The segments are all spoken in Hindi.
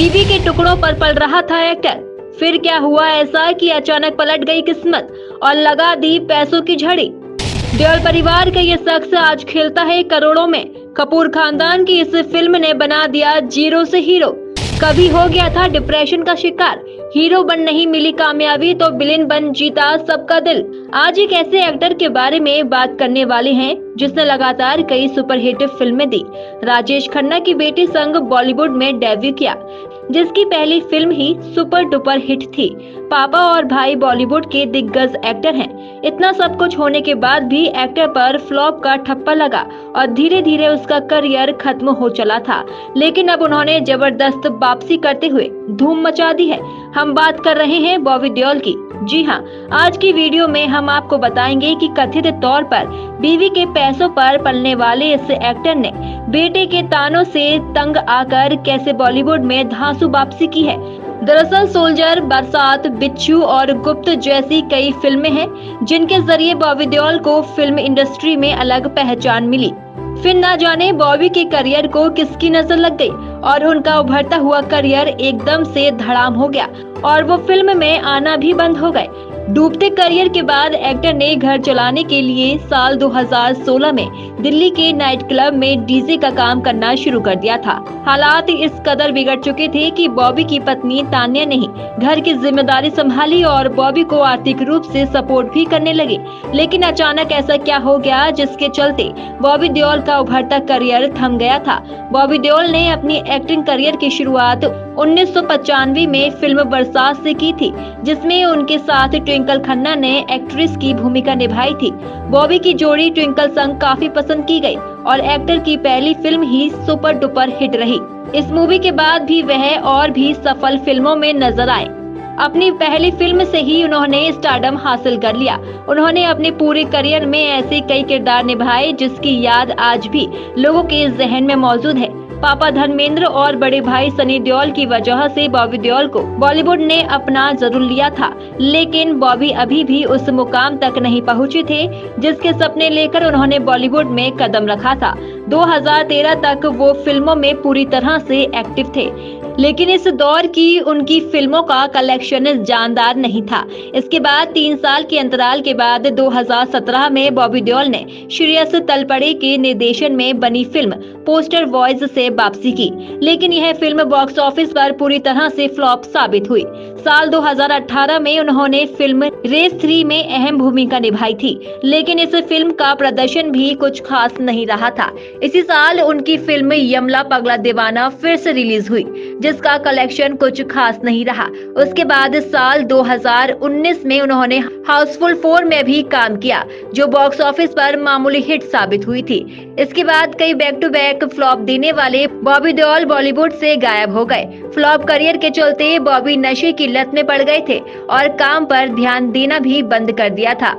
बीवी के टुकड़ों पर पल रहा था एक्टर। फिर क्या हुआ ऐसा कि अचानक पलट गई किस्मत और लगा दी पैसों की झड़ी। देओल परिवार का ये शख्स आज खेलता है करोड़ों में। कपूर खानदान की इस फिल्म ने बना दिया जीरो से हीरो। कभी हो गया था डिप्रेशन का शिकार, हीरो बन नहीं मिली कामयाबी तो विलेन बन जीता सबका दिल। आज एक ऐसे एक्टर के बारे में बात करने वाले हैं जिसने लगातार कई सुपरहिट फिल्में दी। राजेश खन्ना की बेटी संग बॉलीवुड में डेब्यू किया, जिसकी पहली फिल्म ही सुपर डुपर हिट थी। पापा और भाई बॉलीवुड के दिग्गज एक्टर हैं। इतना सब कुछ होने के बाद भी एक्टर पर फ्लॉप का ठप्पा लगा और धीरे धीरे उसका करियर खत्म हो चला था। लेकिन अब उन्होंने जबरदस्त वापसी करते हुए धूम मचा दी है। हम बात कर रहे हैं बॉबी देओल की। जी हाँ, आज की वीडियो में हम आपको बताएंगे कि कथित तौर पर बीवी के पैसों पर पलने वाले इस एक्टर ने बेटे के तानों से तंग आकर कैसे बॉलीवुड में धांसू वापसी की है। दरअसल सोल्जर, बरसात, बिच्छू और गुप्त जैसी कई फिल्में हैं जिनके जरिए बॉबी देओल को फिल्म इंडस्ट्री में अलग पहचान मिली। फिर ना जाने बॉबी के करियर को किसकी नजर लग गई और उनका उभरता हुआ करियर एकदम से धड़ाम हो गया और वो फिल्म में आना भी बंद हो गए। डूबते करियर के बाद एक्टर ने घर चलाने के लिए साल 2016 में दिल्ली के नाइट क्लब में डीजे का काम करना शुरू कर दिया था। हालात इस कदर बिगड़ चुके थे कि बॉबी की पत्नी तान्या ने ही घर की जिम्मेदारी संभाली और बॉबी को आर्थिक रूप से सपोर्ट भी करने लगे। लेकिन अचानक ऐसा क्या हो गया जिसके चलते बॉबी देओल का उभरता करियर थम गया था। बॉबी देओल ने अपनी एक्टिंग करियर की शुरुआत 1995 में फिल्म बरसात से की थी, जिसमें उनके साथ ट्विंकल खन्ना ने एक्ट्रेस की भूमिका निभाई थी। बॉबी की जोड़ी ट्विंकल संग काफी पसंद की गई और एक्टर की पहली फिल्म ही सुपर डुपर हिट रही। इस मूवी के बाद भी वह और भी सफल फिल्मों में नजर आए। अपनी पहली फिल्म से ही उन्होंने स्टारडम हासिल कर लिया। उन्होंने अपने पूरे करियर में ऐसे कई किरदार निभाए जिसकी याद आज भी लोगों के जहन में मौजूद है। पापा धर्मेंद्र और बड़े भाई सनी देओल की वजह से बॉबी देओल को बॉलीवुड ने अपना जरूर लिया था, लेकिन बॉबी अभी भी उस मुकाम तक नहीं पहुंचे थे जिसके सपने लेकर उन्होंने बॉलीवुड में कदम रखा था। 2013 तक वो फिल्मों में पूरी तरह से एक्टिव थे, लेकिन इस दौर की उनकी फिल्मों का कलेक्शन जानदार नहीं था। इसके बाद 3 साल के अंतराल के बाद 2017 में बॉबी देओल ने श्रेयस तलपड़े के निर्देशन में बनी फिल्म पोस्टर बॉयज से वापसी की, लेकिन यह फिल्म बॉक्स ऑफिस पर पूरी तरह से फ्लॉप साबित हुई। साल 2018 में उन्होंने फिल्म रेस 3 में अहम भूमिका निभाई थी, लेकिन इस फिल्म का प्रदर्शन भी कुछ खास नहीं रहा था। इसी साल उनकी फिल्म यमला पगला दीवाना फिर से रिलीज हुई, जिसका कलेक्शन कुछ खास नहीं रहा। उसके बाद साल 2019 में उन्होंने हाउसफुल 4 में भी काम किया, जो बॉक्स ऑफिस पर मामूली हिट साबित हुई थी। इसके बाद कई बैक टू बैक फ्लॉप देने वाले बॉबी देओल बॉलीवुड से गायब हो गए। फ्लॉप करियर के चलते बॉबी नशे की लत में पड़ गए थे और काम पर ध्यान देना भी बंद कर दिया था।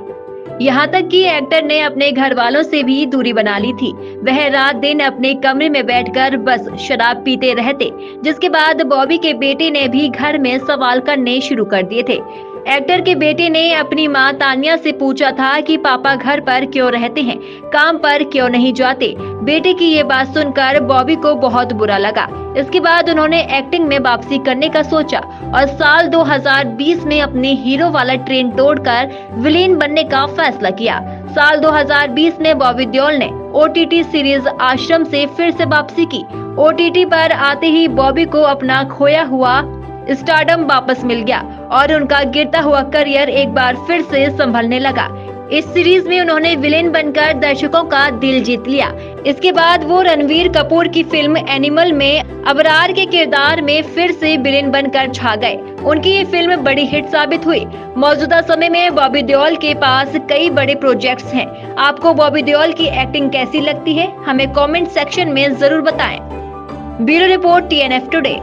यहाँ तक कि एक्टर ने अपने घर वालों से भी दूरी बना ली थी। वह रात दिन अपने कमरे में बैठकर बस शराब पीते रहते, जिसके बाद बॉबी के बेटे ने भी घर में सवाल करने शुरू कर दिए थे। एक्टर के बेटे ने अपनी मां तान्या से पूछा था कि पापा घर पर क्यों रहते हैं, काम पर क्यों नहीं जाते। बेटे की ये बात सुनकर बॉबी को बहुत बुरा लगा। इसके बाद उन्होंने एक्टिंग में वापसी करने का सोचा और साल 2020 में अपने हीरो वाला ट्रेन तोड़कर विलेन बनने का फैसला किया। साल 2020 में बॉबी देओल ने OTT सीरीज आश्रम से फिर से वापसी की। OTT पर आते ही बॉबी को अपना खोया हुआ स्टारडम वापस मिल गया और उनका गिरता हुआ करियर एक बार फिर से संभलने लगा। इस सीरीज में उन्होंने विलेन बनकर दर्शकों का दिल जीत लिया। इसके बाद वो रणवीर कपूर की फिल्म एनिमल में अबरार के किरदार में फिर से विलेन बनकर छा गए। उनकी ये फिल्म बड़ी हिट साबित हुई। मौजूदा समय में बॉबी देओल के पास कई बड़े प्रोजेक्ट्स हैं। आपको बॉबी देओल की एक्टिंग कैसी लगती है, हमें कमेंट सेक्शन में जरूर बताएं। Bureau report TNF today.